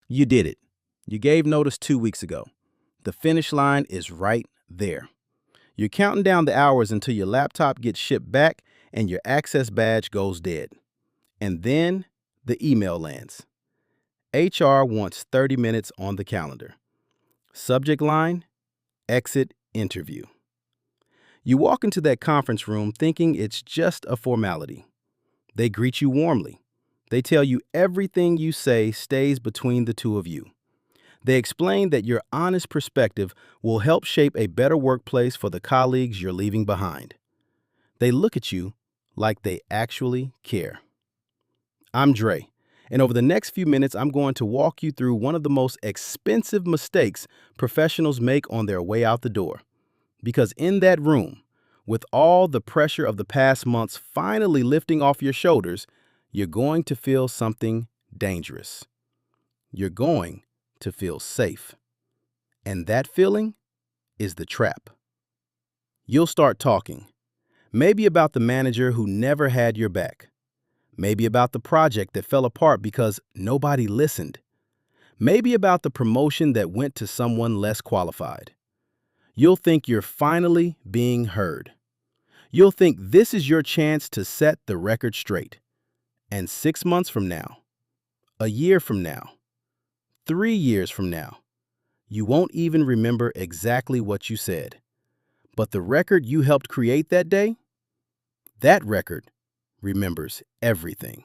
You did it. You gave notice 2 weeks ago. The finish line is right there. You're counting down the hours until your laptop gets shipped back and your access badge goes dead. And then the email lands. HR wants 30 minutes on the calendar. Subject line, exit interview. You walk into that conference room thinking it's just a formality. They greet you warmly. They tell you everything you say stays between the two of you. They explain that your honest perspective will help shape a better workplace for the colleagues you're leaving behind. They look at you like they actually care. I'm Dre, and over the next few minutes, I'm going to walk you through one of the most expensive mistakes professionals make on their way out the door. Because in that room, with all the pressure of the past months finally lifting off your shoulders, you're going to feel something dangerous. You're going to feel safe. And that feeling is the trap. You'll start talking, maybe about the manager who never had your back, maybe about the project that fell apart because nobody listened, maybe about the promotion that went to someone less qualified. You'll think you're finally being heard. You'll think this is your chance to set the record straight. And 6 months from now, a year from now, 3 years from now, you won't even remember exactly what you said. But the record you helped create that day, that record remembers everything.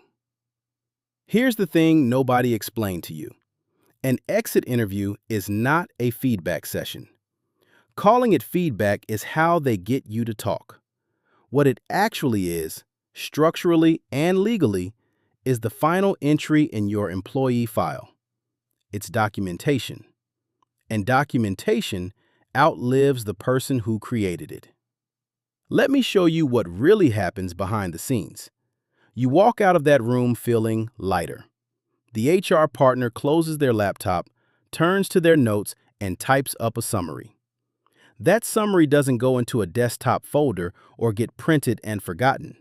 Here's the thing nobody explained to you. An exit interview is not a feedback session. Calling it feedback is how they get you to talk. What it actually is, structurally and legally, is the final entry in your employee file. It's documentation. And documentation outlives the person who created it. Let me show you what really happens behind the scenes. You walk out of that room feeling lighter. The HR partner closes their laptop, turns to their notes, and types up a summary. That summary doesn't go into a desktop folder or get printed and forgotten.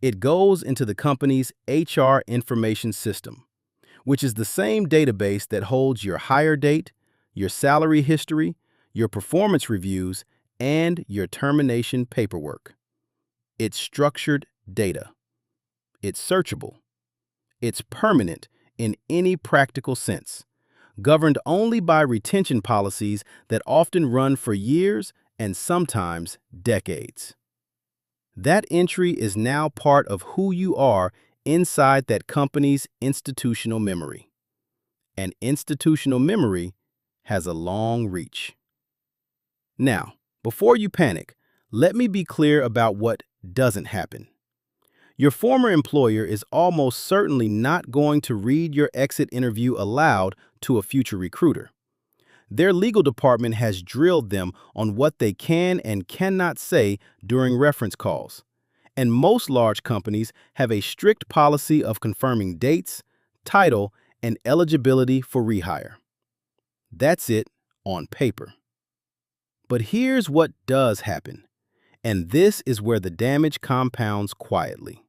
It goes into the company's HR information system, which is the same database that holds your hire date, your salary history, your performance reviews, and your termination paperwork. It's structured data. It's searchable. It's permanent in any practical sense, governed only by retention policies that often run for years and sometimes decades. That entry is now part of who you are inside that company's institutional memory. And institutional memory has a long reach. Now, before you panic, let me be clear about what doesn't happen. Your former employer is almost certainly not going to read your exit interview aloud to a future recruiter. Their legal department has drilled them on what they can and cannot say during reference calls. And most large companies have a strict policy of confirming dates, title, and eligibility for rehire. That's it on paper. But here's what does happen, and this is where the damage compounds quietly.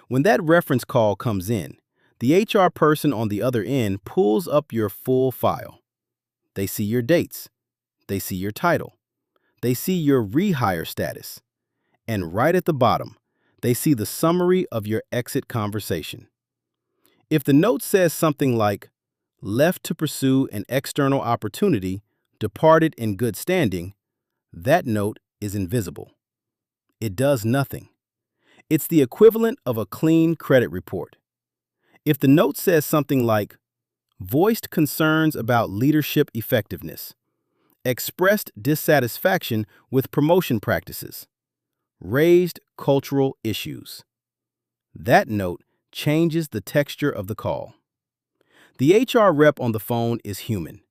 When that reference call comes in, the HR person on the other end pulls up your full file. They see your dates. They see your title. They see your rehire status. And right at the bottom, they see the summary of your exit conversation. If the note says something like, left to pursue an external opportunity, departed in good standing, that note is invisible. It does nothing. It's the equivalent of a clean credit report. If the note says something like, voiced concerns about leadership effectiveness, expressed dissatisfaction with promotion practices, raised cultural issues, that note changes the texture of the call. The HR rep on the phone is human.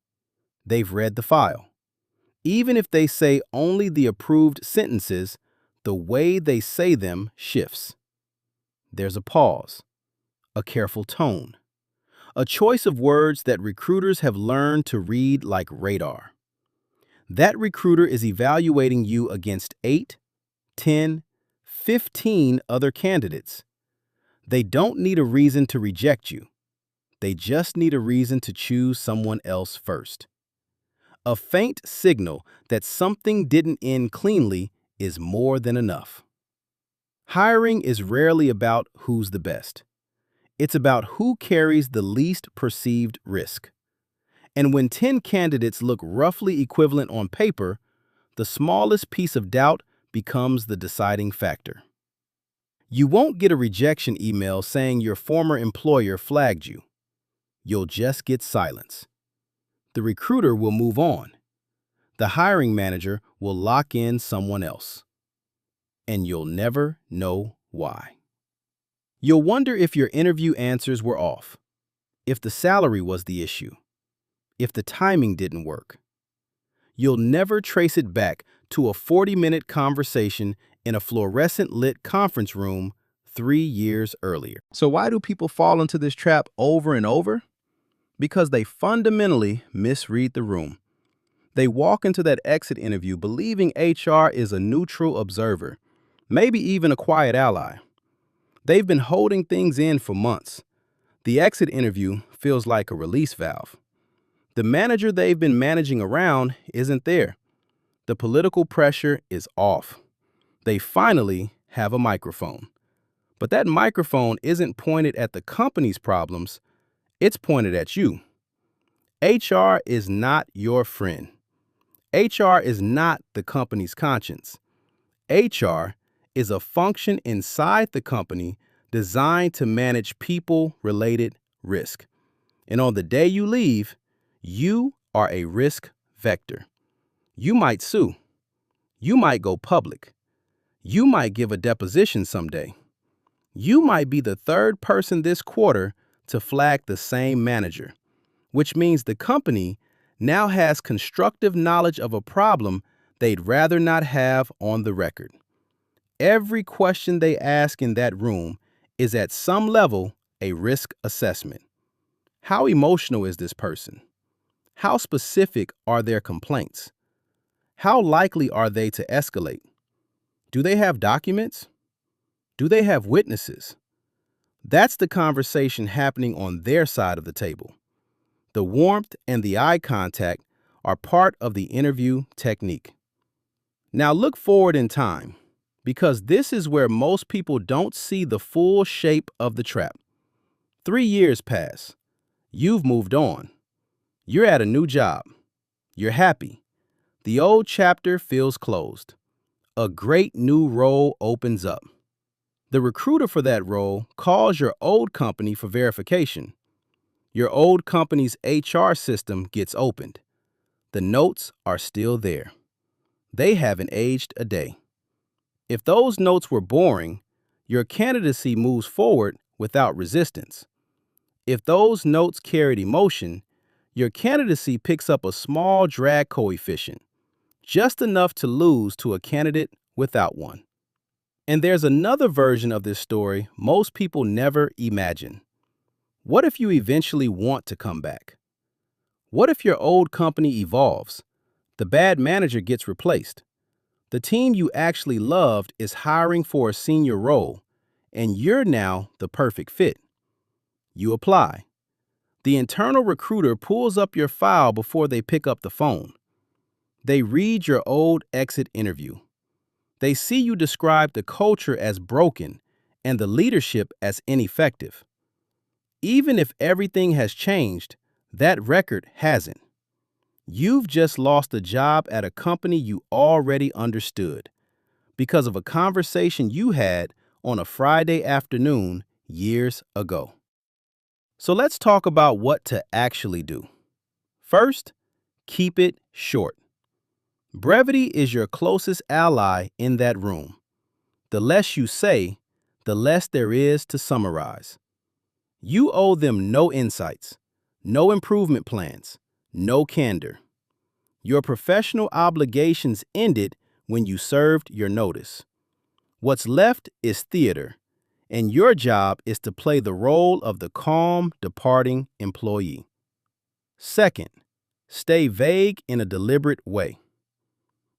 They've read the file. Even if they say only the approved sentences, the way they say them shifts. There's a pause, a careful tone, a choice of words that recruiters have learned to read like radar. That recruiter is evaluating you against 8, 10, 15 other candidates. They don't need a reason to reject you. They just need a reason to choose someone else first. A faint signal that something didn't end cleanly is more than enough. Hiring is rarely about who's the best. It's about who carries the least perceived risk. And when 10 candidates look roughly equivalent on paper, the smallest piece of doubt becomes the deciding factor. You won't get a rejection email saying your former employer flagged you. You'll just get silence. The recruiter will move on. The hiring manager will lock in someone else. And you'll never know why. You'll wonder if your interview answers were off, if the salary was the issue, if the timing didn't work. You'll never trace it back to a 40-minute conversation in a fluorescent-lit conference room 3 years earlier. So why do people fall into this trap over and over? Because they fundamentally misread the room. They walk into that exit interview believing HR is a neutral observer, maybe even a quiet ally. They've been holding things in for months. The exit interview feels like a release valve. The manager they've been managing around isn't there. The political pressure is off. They finally have a microphone. But that microphone isn't pointed at the company's problems, it's pointed at you. HR is not your friend. HR is not the company's conscience. HR is a function inside the company designed to manage people-related risk. And on the day you leave, you are a risk vector. You might sue. You might go public. You might give a deposition someday. You might be the third person this quarter to flag the same manager, which means the company now has constructive knowledge of a problem they'd rather not have on the record. Every question they ask in that room is at some level a risk assessment. How emotional is this person? How specific are their complaints? How likely are they to escalate? Do they have documents? Do they have witnesses? That's the conversation happening on their side of the table. The warmth and the eye contact are part of the interview technique. Now look forward in time, because this is where most people don't see the full shape of the trap. 3 years pass. You've moved on. You're at a new job. You're happy. The old chapter feels closed. A great new role opens up. The recruiter for that role calls your old company for verification. Your old company's HR system gets opened. The notes are still there. They haven't aged a day. If those notes were boring, your candidacy moves forward without resistance. If those notes carried emotion, your candidacy picks up a small drag coefficient, just enough to lose to a candidate without one. And there's another version of this story most people never imagine. What if you eventually want to come back? What if your old company evolves? The bad manager gets replaced. The team you actually loved is hiring for a senior role, and you're now the perfect fit. You apply. The internal recruiter pulls up your file before they pick up the phone. They read your old exit interview. They see you describe the culture as broken and the leadership as ineffective. Even if everything has changed, that record hasn't. You've just lost a job at a company you already understood because of a conversation you had on a Friday afternoon years ago. So let's talk about what to actually do. First, keep it short. Brevity is your closest ally in that room. The less you say, the less there is to summarize. You owe them no insights, no improvement plans, no candor. Your professional obligations ended when you served your notice. What's left is theater, and your job is to play the role of the calm, departing employee. Second, stay vague in a deliberate way.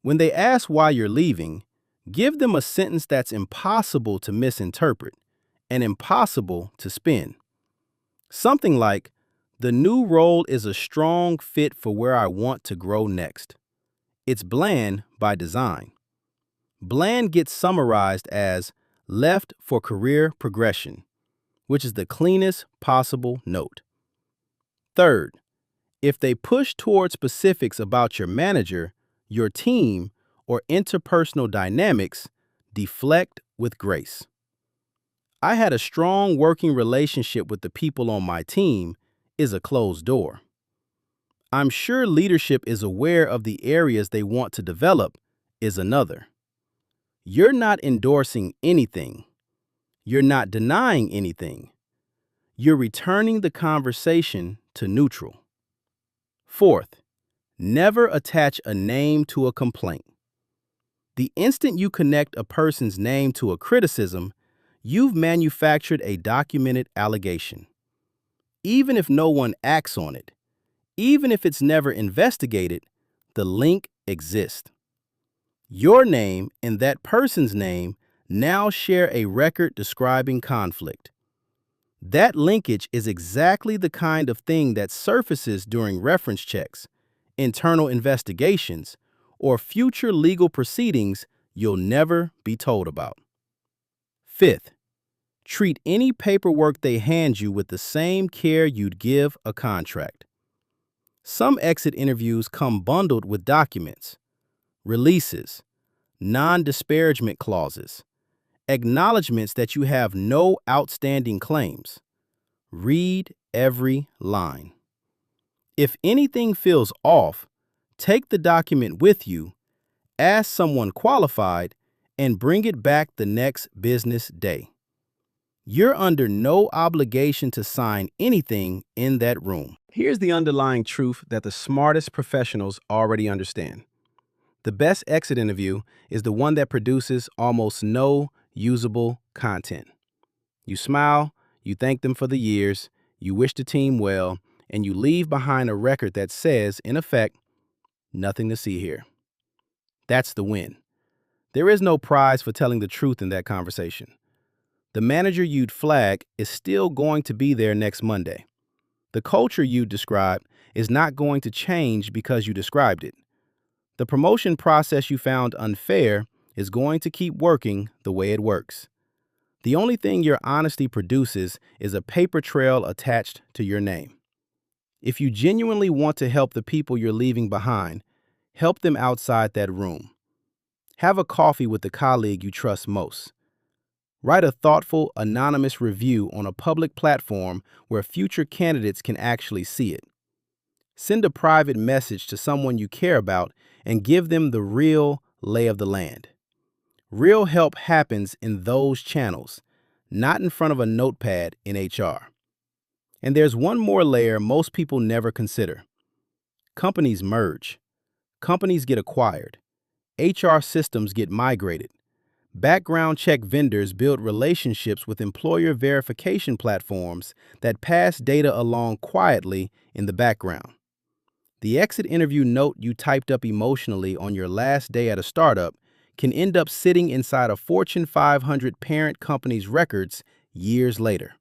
When they ask why you're leaving, give them a sentence that's impossible to misinterpret and impossible to spin. Something like, "The new role is a strong fit for where I want to grow next." It's bland by design. Bland gets summarized as "left for career progression," which is the cleanest possible note. Third, if they push toward specifics about your manager, your team, or interpersonal dynamics, deflect with grace. "I had a strong working relationship with the people on my team" is a closed door. "I'm sure leadership is aware of the areas they want to develop" is another. You're not endorsing anything. You're not denying anything. You're returning the conversation to neutral. Fourth, never attach a name to a complaint. The instant you connect a person's name to a criticism, you've manufactured a documented allegation. Even if no one acts on it, even if it's never investigated, the link exists. Your name and that person's name now share a record describing conflict. That linkage is exactly the kind of thing that surfaces during reference checks, internal investigations, or future legal proceedings you'll never be told about. Fifth, treat any paperwork they hand you with the same care you'd give a contract. Some exit interviews come bundled with documents, releases, non-disparagement clauses, acknowledgments that you have no outstanding claims. Read every line. If anything feels off, take the document with you, ask someone qualified, and bring it back the next business day. You're under no obligation to sign anything in that room. Here's the underlying truth that the smartest professionals already understand. The best exit interview is the one that produces almost no usable content. You smile, you thank them for the years, you wish the team well, and you leave behind a record that says, in effect, "Nothing to see here." That's the win. There is no prize for telling the truth in that conversation. The manager you'd flag is still going to be there next Monday. The culture you described is not going to change because you described it. The promotion process you found unfair is going to keep working the way it works. The only thing your honesty produces is a paper trail attached to your name. If you genuinely want to help the people you're leaving behind, help them outside that room. Have a coffee with the colleague you trust most. Write a thoughtful, anonymous review on a public platform where future candidates can actually see it. Send a private message to someone you care about and give them the real lay of the land. Real help happens in those channels, not in front of a notepad in HR. And there's one more layer most people never consider. Companies merge. Companies get acquired. HR systems get migrated. Background check vendors build relationships with employer verification platforms that pass data along quietly in the background. The exit interview note you typed up emotionally on your last day at a startup can end up sitting inside a Fortune 500 parent company's records years later.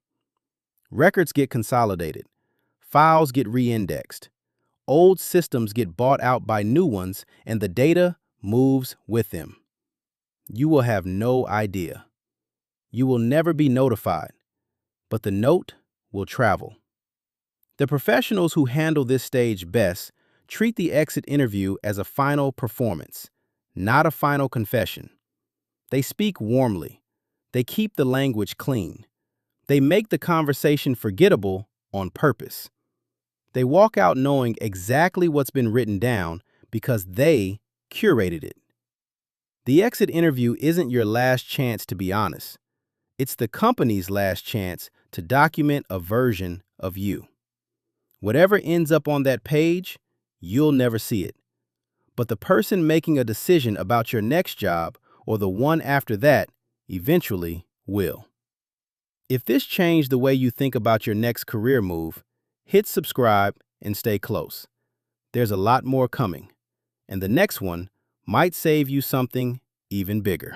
Records get consolidated. Files get re-indexed. Old systems get bought out by new ones, and the data moves with them. You will have no idea. You will never be notified, but the note will travel. The professionals who handle this stage best treat the exit interview as a final performance, not a final confession. They speak warmly. They keep the language clean. They make the conversation forgettable on purpose. They walk out knowing exactly what's been written down because they curated it. The exit interview isn't your last chance to be honest. It's the company's last chance to document a version of you. Whatever ends up on that page, you'll never see it. But the person making a decision about your next job or the one after that eventually will. If this changed the way you think about your next career move, hit subscribe and stay close. There's a lot more coming, and the next one might save you something even bigger.